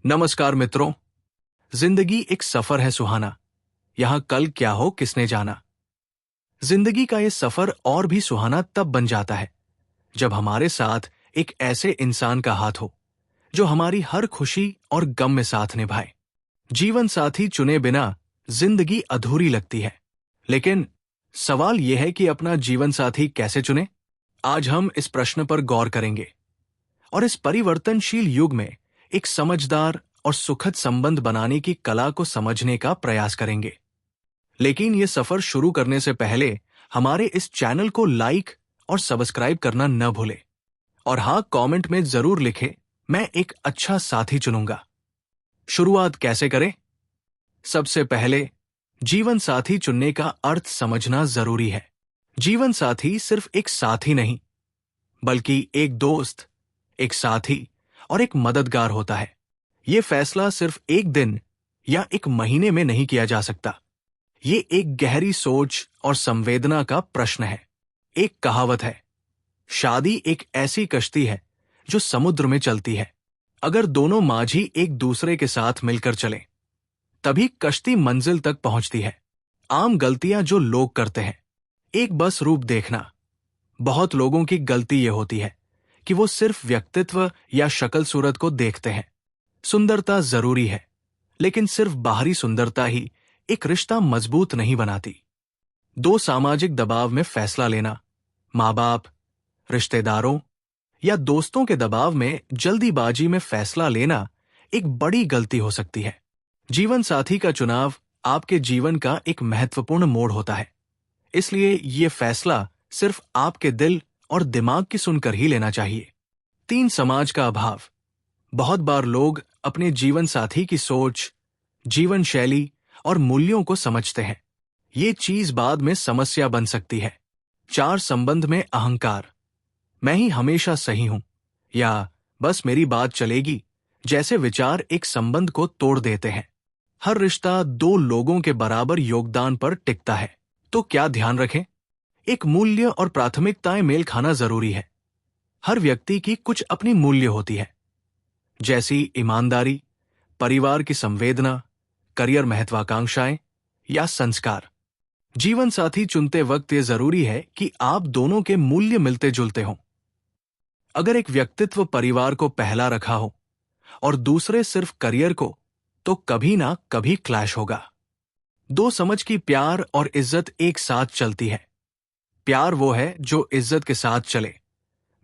नमस्कार मित्रों। जिंदगी एक सफर है सुहाना, यहां कल क्या हो किसने जाना। जिंदगी का ये सफर और भी सुहाना तब बन जाता है जब हमारे साथ एक ऐसे इंसान का हाथ हो जो हमारी हर खुशी और गम में साथ निभाए। जीवन साथी चुने बिना जिंदगी अधूरी लगती है, लेकिन सवाल यह है कि अपना जीवन साथी कैसे चुने। आज हम इस प्रश्न पर गौर करेंगे और इस परिवर्तनशील युग में एक समझदार और सुखद संबंध बनाने की कला को समझने का प्रयास करेंगे। लेकिन यह सफर शुरू करने से पहले हमारे इस चैनल को लाइक और सब्सक्राइब करना न भूले और हाँ, कमेंट में जरूर लिखें, मैं एक अच्छा साथी चुनूंगा। शुरुआत कैसे करें? सबसे पहले जीवन साथी चुनने का अर्थ समझना जरूरी है। जीवन साथी सिर्फ एक साथी नहीं, बल्कि एक दोस्त, एक साथी और एक मददगार होता है। यह फैसला सिर्फ एक दिन या एक महीने में नहीं किया जा सकता। ये एक गहरी सोच और संवेदना का प्रश्न है। एक कहावत है, शादी एक ऐसी कश्ती है जो समुद्र में चलती है। अगर दोनों माझी एक दूसरे के साथ मिलकर चलें, तभी कश्ती मंजिल तक पहुंचती है। आम गलतियां जो लोग करते हैं, एक बस रूप देखना। बहुत लोगों की गलती यह होती है कि वो सिर्फ व्यक्तित्व या शक्ल सूरत को देखते हैं। सुंदरता जरूरी है, लेकिन सिर्फ बाहरी सुंदरता ही एक रिश्ता मजबूत नहीं बनाती। दो सामाजिक दबाव में फैसला लेना, माँ बाप, रिश्तेदारों या दोस्तों के दबाव में जल्दीबाजी में फैसला लेना एक बड़ी गलती हो सकती है। जीवन साथी का चुनाव आपके जीवन का एक महत्वपूर्ण मोड़ होता है, इसलिए यह फैसला सिर्फ आपके दिल और दिमाग की सुनकर ही लेना चाहिए। 3, समाज का अभाव। बहुत बार लोग अपने जीवन साथी की सोच, जीवन शैली और मूल्यों को समझते हैं। ये चीज बाद में समस्या बन सकती है। 4, संबंध में अहंकार। मैं ही हमेशा सही हूं या बस मेरी बात चलेगी जैसे विचार एक संबंध को तोड़ देते हैं। हर रिश्ता 2 लोगों के बराबर योगदान पर टिकता है, तो क्या ध्यान रखें? एक मूल्य और प्राथमिकताएं मेल खाना जरूरी है। हर व्यक्ति की कुछ अपनी मूल्य होती है, जैसी ईमानदारी, परिवार की संवेदना, करियर महत्वाकांक्षाएं या संस्कार। जीवन साथी चुनते वक्त यह जरूरी है कि आप दोनों के मूल्य मिलते जुलते हों। अगर एक व्यक्तित्व परिवार को पहला रखा हो और दूसरे सिर्फ करियर को, तो कभी ना कभी क्लैश होगा। 2 समझ की प्यार और इज्जत एक साथ चलती है। प्यार वो है जो इज्जत के साथ चले,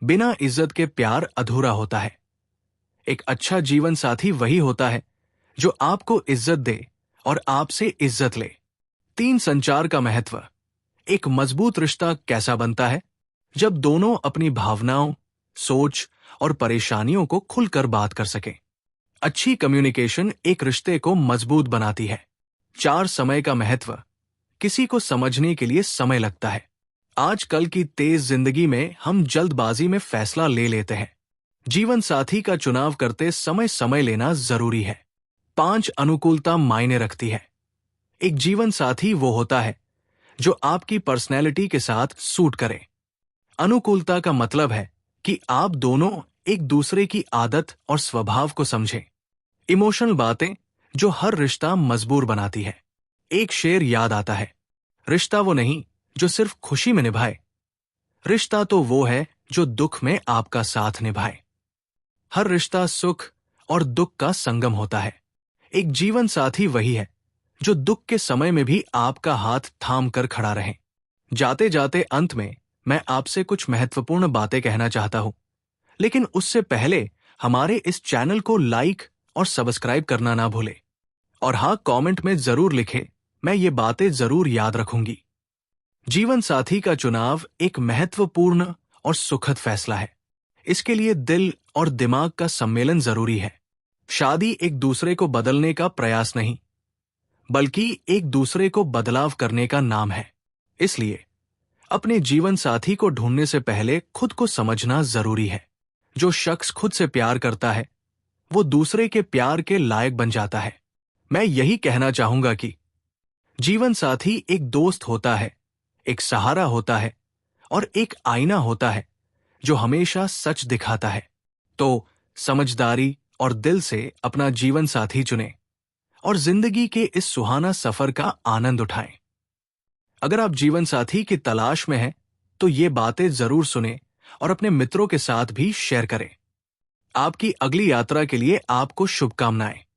बिना इज्जत के प्यार अधूरा होता है। एक अच्छा जीवन साथी वही होता है जो आपको इज्जत दे और आपसे इज्जत ले। 3, संचार का महत्व। एक मजबूत रिश्ता कैसा बनता है? जब दोनों अपनी भावनाओं, सोच और परेशानियों को खुलकर बात कर सकें। अच्छी कम्युनिकेशन एक रिश्ते को मजबूत बनाती है। 4, समय का महत्व। किसी को समझने के लिए समय लगता है। आजकल की तेज जिंदगी में हम जल्दबाजी में फैसला ले लेते हैं। जीवन साथी का चुनाव करते समय समय लेना जरूरी है। 5, अनुकूलता मायने रखती है। एक जीवन साथी वो होता है जो आपकी पर्सनैलिटी के साथ सूट करे। अनुकूलता का मतलब है कि आप दोनों एक दूसरे की आदत और स्वभाव को समझें। इमोशनल बातें जो हर रिश्ता मजबूर बनाती है। एक शेर याद आता है, रिश्ता वो नहीं जो सिर्फ खुशी में निभाए, रिश्ता तो वो है जो दुख में आपका साथ निभाए। हर रिश्ता सुख और दुख का संगम होता है। एक जीवन साथी वही है जो दुख के समय में भी आपका हाथ थाम कर खड़ा रहे। जाते जाते अंत में मैं आपसे कुछ महत्वपूर्ण बातें कहना चाहता हूं, लेकिन उससे पहले हमारे इस चैनल को लाइक और सब्सक्राइब करना ना भूले और हाँ, कमेंट में जरूर लिखें, मैं ये बातें जरूर याद रखूंगी। जीवन साथी का चुनाव एक महत्वपूर्ण और सुखद फैसला है। इसके लिए दिल और दिमाग का सम्मेलन जरूरी है। शादी एक दूसरे को बदलने का प्रयास नहीं, बल्कि एक दूसरे को बदलाव करने का नाम है। इसलिए अपने जीवन साथी को ढूंढने से पहले खुद को समझना जरूरी है। जो शख्स खुद से प्यार करता है, वो दूसरे के प्यार के लायक बन जाता है। मैं यही कहना चाहूंगा कि जीवन साथी एक दोस्त होता है, एक सहारा होता है और एक आईना होता है जो हमेशा सच दिखाता है। तो समझदारी और दिल से अपना जीवन साथी चुनें और जिंदगी के इस सुहाना सफर का आनंद उठाएं। अगर आप जीवन साथी की तलाश में हैं, तो ये बातें जरूर सुनें और अपने मित्रों के साथ भी शेयर करें। आपकी अगली यात्रा के लिए आपको शुभकामनाएं।